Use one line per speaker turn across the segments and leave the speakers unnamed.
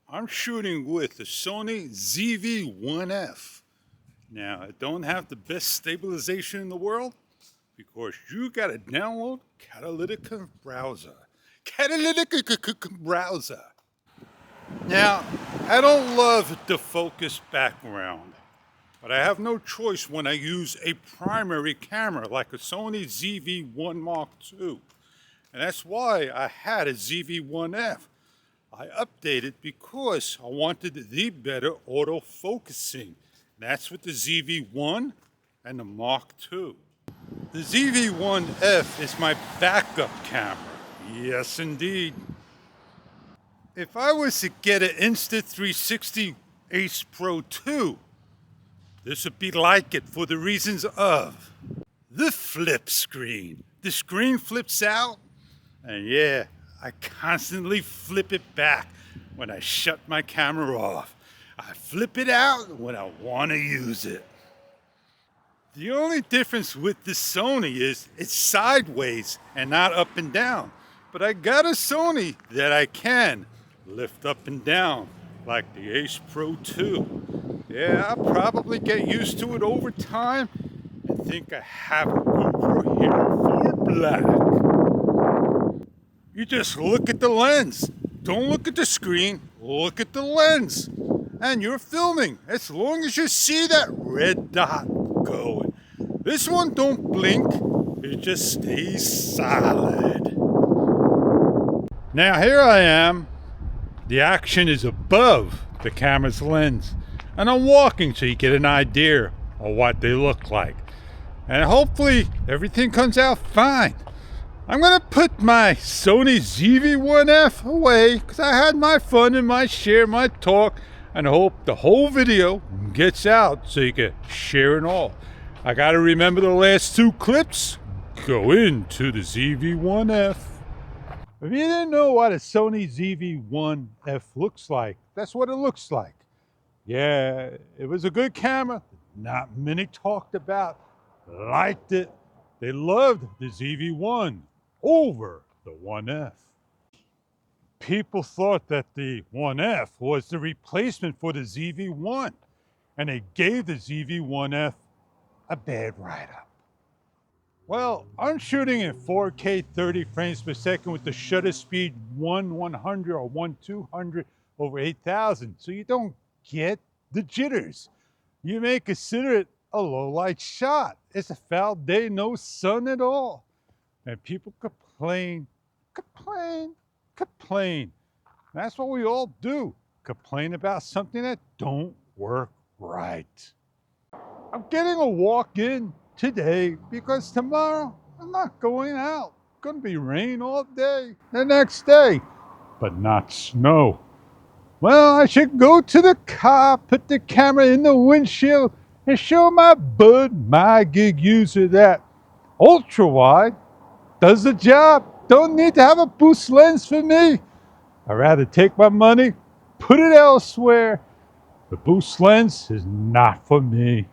I'm shooting with the Sony ZV1F. Now, I don't have the best stabilization in the world because you gotta download Catalytic Browser. Catalytic Browser. Now, I don't love the focus background, but I have no choice when I use a primary camera like a Sony ZV1 Mark II. And that's why I had a ZV1F. I updated because I wanted the better autofocusing. That's with the ZV1 and the Mark II. The ZV1F is my backup camera. Yes, indeed. If I was to get an Insta360 Ace Pro 2, this would be like it for the reasons of the flip screen. The screen flips out, and yeah, I constantly flip it back when I shut my camera off. I flip it out when I want to use it. The only difference with the Sony is it's sideways and not up and down. But I got a Sony that I can lift up and down, like the Ace Pro 2. Yeah, I'll probably get used to it over time and think I have it over here for black. You just look at the lens. Don't look at the screen, look at the lens. And you're filming as long as you see that red dot going. This one don't blink, it just stays solid. Now here I am. The action is above the camera's lens. And I'm walking so you get an idea of what they look like. And hopefully everything comes out fine. I'm gonna put my Sony ZV1F away because I had my fun and my share, my talk, and I hope the whole video gets out so you can share it all. I gotta remember the last two clips. Go into the ZV1F. If you didn't know what a Sony ZV1F looks like, that's what it looks like. Yeah, it was a good camera. Not many talked about, liked it. They loved the ZV1 over the 1F. People thought that the 1F was the replacement for the ZV1, and they gave the ZV1F a bad write-up. Well, I'm shooting in 4K 30 frames per second with the shutter speed 1/100 or 1/200 over 8,000, so you don't get the jitters. You may consider it a low light shot. It's a foul day, no sun at all. And people complain. That's what we all do. Complain about something that don't work right. I'm getting a walk in today because tomorrow I'm not going out. It's gonna be rain all day the next day, but not snow. Well, I should go to the car, put the camera in the windshield, and show my bud, my gig user, that ultra wide does the job. Don't need to have a boost lens for me. I'd rather take my money, put it elsewhere. The boost lens is not for me.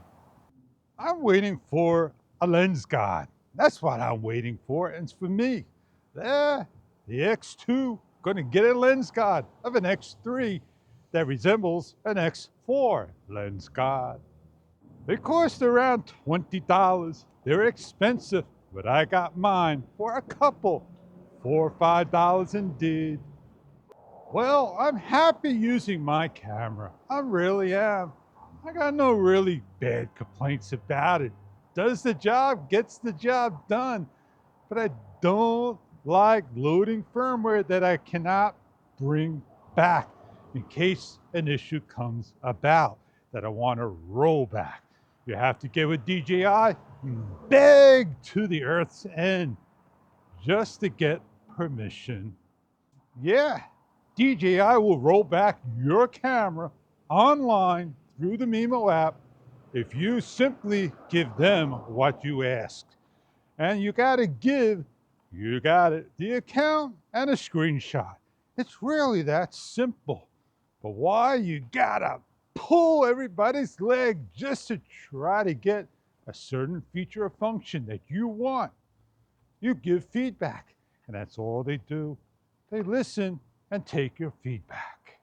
I'm waiting for a lens guard. That's what I'm waiting for, and it's for me. There, the X2, gonna get a lens guard of an X3 that resembles an X4 lens guard. They cost around $20. They're expensive, but I got mine for a couple, $4 or $5 indeed. Well, I'm happy using my camera. I really am. I got no really bad complaints about it. Does the job, gets the job done, but I don't like loading firmware that I cannot bring back in case an issue comes about that I want to roll back. You have to get with DJI, beg to the earth's end just to get permission. Yeah, DJI will roll back your camera online through the Mimo app if you simply give them what you asked. And you got the account and a screenshot. It's really that simple. But why you gotta pull everybody's leg just to try to get a certain feature or function that you want? You give feedback, and that's all they do. They listen and take your feedback.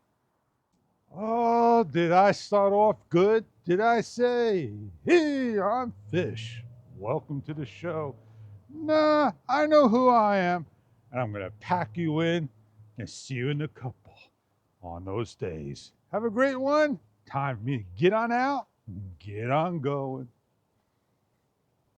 Oh, did I start off good? Did I say, hey, I'm Fish. Welcome to the show. Nah, I know who I am, and I'm going to pack you in and see you in the couple on those days. Have a great one. Time for me to get on out and get on going.